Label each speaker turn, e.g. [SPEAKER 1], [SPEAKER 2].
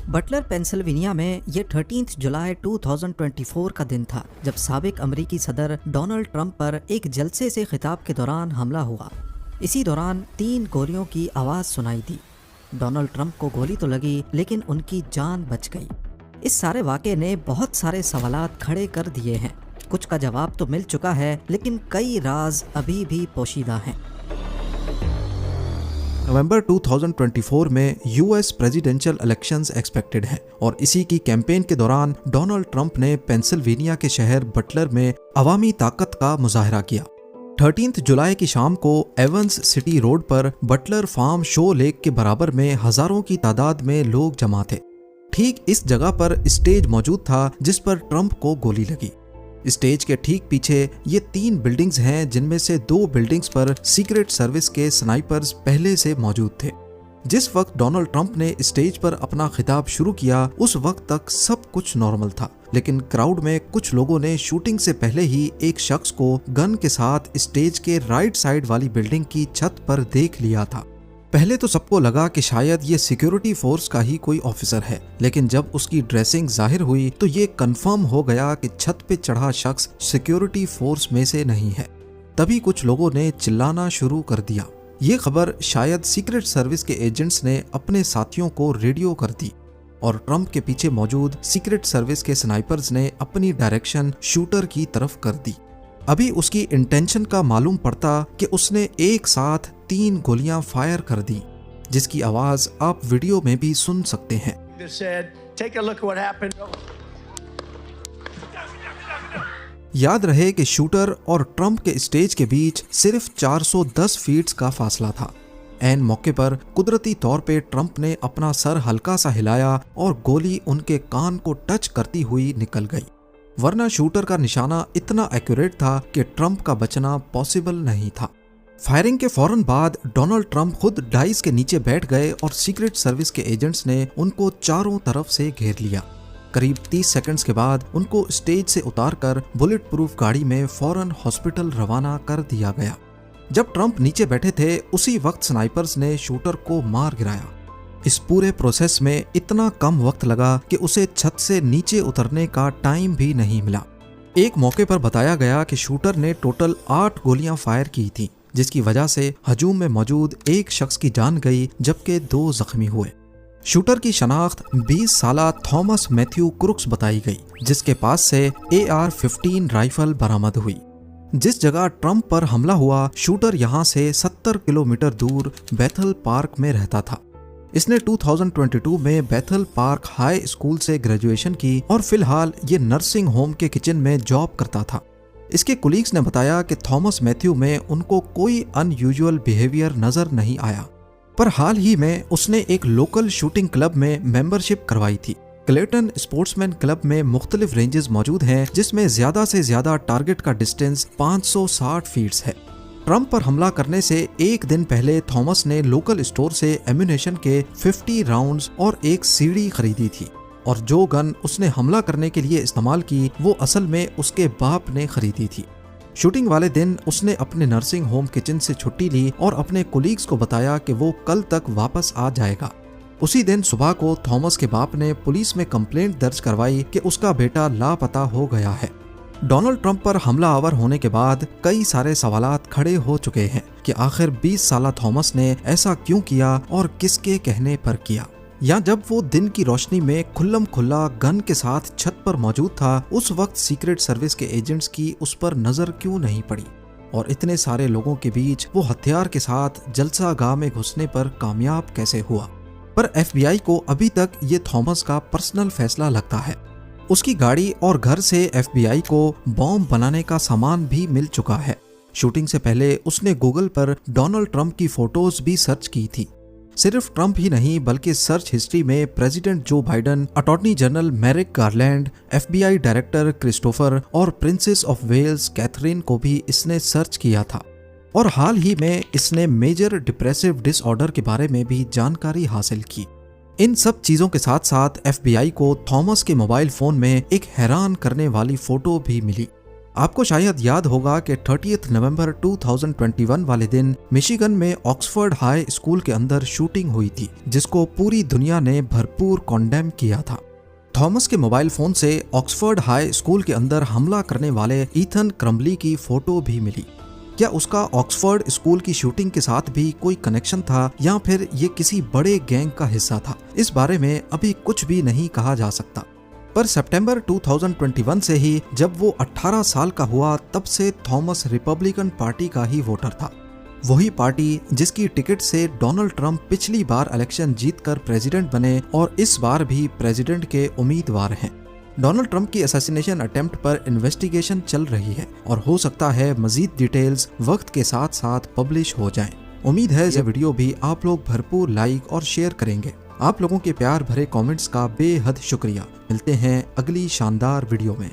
[SPEAKER 1] Buttler Pennsylvania में ये 13 जुलाई 2024 का दिन था जब साबिक अमरीकी सदर डोनाल्ड ट्रंप पर एक जलसे से खिताब के दौरान हमला हुआ। इसी दौरान 3 गोलियों की आवाज़ सुनाई दी। डोनाल्ड ट्रंप को गोली तो लगी लेकिन उनकी जान बच गई। इस सारे वाक़े ने बहुत सारे सवालात खड़े कर दिए हैं। कुछ का जवाब तो मिल चुका है लेकिन कई राज अभी भी पोशीदा हैं।
[SPEAKER 2] नवंबर 2024 में यूएस प्रेसिडेंशियल इलेक्शंस एक्सपेक्टेड हैं और इसी की कैंपेन के दौरान डोनाल्ड ट्रंप ने पेंसिल्वेनिया के शहर बटलर में अवामी ताकत का मुजाहरा किया। 13 जुलाई की शाम को एवंस सिटी रोड पर बटलर फार्म शो लेक के बराबर में हजारों की तादाद में लोग जमा थे। ठीक इस जगह पर स्टेज मौजूद था जिस पर ट्रंप को गोली लगी। स्टेज के ठीक पीछे ये 3 बिल्डिंग्स हैं जिनमें से 2 बिल्डिंग्स पर सीक्रेट सर्विस के स्नाइपर्स पहले से मौजूद थे। जिस वक्त डोनाल्ड ट्रंप ने स्टेज पर अपना खिताब शुरू किया उस वक्त तक सब कुछ नॉर्मल था, लेकिन क्राउड में कुछ लोगों ने शूटिंग से पहले ही एक शख्स को गन के साथ स्टेज के राइट साइड वाली बिल्डिंग की छत पर देख लिया था। पहले तो सबको लगा कि शायद ये सिक्योरिटी फोर्स का ही कोई ऑफिसर है, लेकिन जब उसकी ड्रेसिंग जाहिर हुई तो ये कंफर्म हो गया कि छत पे चढ़ा शख्स सिक्योरिटी फोर्स में से नहीं है। तभी कुछ लोगों ने चिल्लाना शुरू कर दिया। ये खबर शायद सीक्रेट सर्विस के एजेंट्स ने अपने साथियों को रेडियो कर दी और ट्रंप के पीछे मौजूद सीक्रेट सर्विस के स्नाइपर्स ने अपनी डायरेक्शन शूटर की तरफ कर दी। अभी उसकी इंटेंशन का मालूम पड़ता कि उसने एक साथ 3 गोलियां फायर कर दी, जिसकी आवाज आप वीडियो में भी सुन सकते हैं। याद रहे कि शूटर और ट्रंप के स्टेज के बीच सिर्फ 410 फीट का फासला था। ऐन मौके पर कुदरती तौर पे ट्रंप ने अपना सर हल्का सा हिलाया और गोली उनके कान को टच करती हुई निकल गई, वरना शूटर का निशाना इतना एक्यूरेट था कि ट्रंप का बचना पॉसिबल नहीं था। फायरिंग के फौरन बाद डोनाल्ड ट्रंप खुद डाइस के नीचे बैठ गए और सीक्रेट सर्विस के एजेंट्स ने उनको चारों तरफ से घेर लिया। करीब 30 सेकंड्स के बाद उनको स्टेज से उतारकर बुलेट प्रूफ गाड़ी में फौरन हॉस्पिटल रवाना कर दिया गया। जब ट्रंप नीचे बैठे थे उसी वक्त स्नाइपर्स ने शूटर को मार गिराया। इस पूरे प्रोसेस में इतना कम वक्त लगा कि उसे छत से नीचे उतरने का टाइम भी नहीं मिला। एक मौके पर बताया गया कि शूटर ने टोटल 8 गोलियां फायर की थी, जिसकी वजह से हजूम में मौजूद एक शख्स की जान गई जबकि 2 जख्मी हुए। शूटर की शनाख्त 20 साला थॉमस मैथ्यू क्रुक्स बताई गई, जिसके पास से AR-15 राइफल बरामद हुई। जिस जगह ट्रंप पर हमला हुआ, शूटर यहां से 70 किलोमीटर दूर बेथल पार्क में रहता था। इसने 2022 में बेथल पार्क हाई स्कूल से ग्रेजुएशन की और फिलहाल ये नर्सिंग होम के किचन में जॉब करता था। इसके कुलीग्स ने बताया कि थॉमस मैथ्यू में उनको कोई अनयूजुअल बिहेवियर नजर नहीं आया, पर हाल ही में उसने एक लोकल शूटिंग क्लब में मेंबरशिप करवाई थी। क्लेटन स्पोर्ट्समैन क्लब में मुख्तलिफ रेंजेस मौजूद हैं, जिसमें ज्यादा से ज्यादा टारगेट का डिस्टेंस 560 फीट है। ट्रंप पर हमला करने से एक दिन पहले थॉमस ने लोकल स्टोर से एम्यूनेशन के 50 राउंड्स और एक सीढ़ी खरीदी थी, और जो गन उसने हमला करने के लिए इस्तेमाल की वो असल में उसके बाप ने खरीदी थी। शूटिंग वाले दिन उसने अपने नर्सिंग होम किचन से छुट्टी ली और अपने कोलीग्स को बताया कि वो कल तक वापस आ जाएगा। उसी दिन सुबह को थॉमस के बाप ने पुलिस में कंप्लेंट दर्ज करवाई कि उसका बेटा लापता हो गया है। डोनाल्ड ट्रंप पर हमलावर होने के बाद कई सारे सवालात खड़े हो चुके हैं कि आखिर 20 साला थॉमस ने ऐसा क्यों किया और किसके कहने पर किया, या जब वो दिन की रोशनी में खुल्लम खुल्ला गन के साथ छत पर मौजूद था उस वक्त सीक्रेट सर्विस के एजेंट्स की उस पर नजर क्यों नहीं पड़ी, और इतने सारे लोगों के बीच वो हथियार के साथ जलसागाह में घुसने पर कामयाब कैसे हुआ। पर FBI को अभी तक ये थॉमस का पर्सनल फैसला लगता है। उसकी गाड़ी और घर से FBI को बॉम्ब बनाने का सामान भी मिल चुका है। शूटिंग से पहले उसने गूगल पर डोनाल्ड ट्रंप की फोटोज भी सर्च की थी। सिर्फ ट्रंप ही नहीं बल्कि सर्च हिस्ट्री में president Joe Biden, attorney general Merrick Garland, FBI director Christopher और प्रिंसेस ऑफ वेल्स कैथरीन को भी इसने सर्च किया था। और हाल ही में इसने मेजर डिप्रेसिव डिसऑर्डर के बारे में भी जानकारी हासिल की। इन सब चीजों के साथ साथ FBI को थॉमस के मोबाइल फोन में एक हैरान करने वाली फोटो भी मिली। आपको शायद याद होगा कि 30 नवंबर 2021 वाले दिन मिशिगन में ऑक्सफोर्ड हाई स्कूल के अंदर शूटिंग हुई थी, जिसको पूरी दुनिया ने भरपूर कॉन्डेम किया था। थॉमस के मोबाइल फोन से ऑक्सफोर्ड हाई स्कूल के अंदर हमला करने वाले ईथन क्रम्बली की फोटो भी मिली। क्या उसका ऑक्सफोर्ड स्कूल की शूटिंग के साथ भी कोई कनेक्शन था या फिर ये किसी बड़े गैंग का हिस्सा था? इस बारे में अभी कुछ भी नहीं कहा जा सकता। पर सितंबर 2021 से ही जब वो 18 साल का हुआ, तब से थॉमस रिपब्लिकन पार्टी का ही वोटर था। वही पार्टी जिसकी टिकट से डोनाल्ड ट्रंप पिछली बार इलेक्शन जीतकर प्रेसिडेंट बने और इस बार भी प्रेसिडेंट के उम्मीदवार हैं। डोनाल्ड ट्रंप की असैसिनेशन अटेम्प्ट पर इन्वेस्टिगेशन चल रही है और हो सकता है मजीद डिटेल्स वक्त के साथ साथ पब्लिश हो जाएं। उम्मीद है ये वीडियो भी आप लोग भरपूर लाइक और शेयर करेंगे। आप लोगों के प्यार भरे कमेंट्स का बेहद शुक्रिया। मिलते हैं अगली शानदार वीडियो में।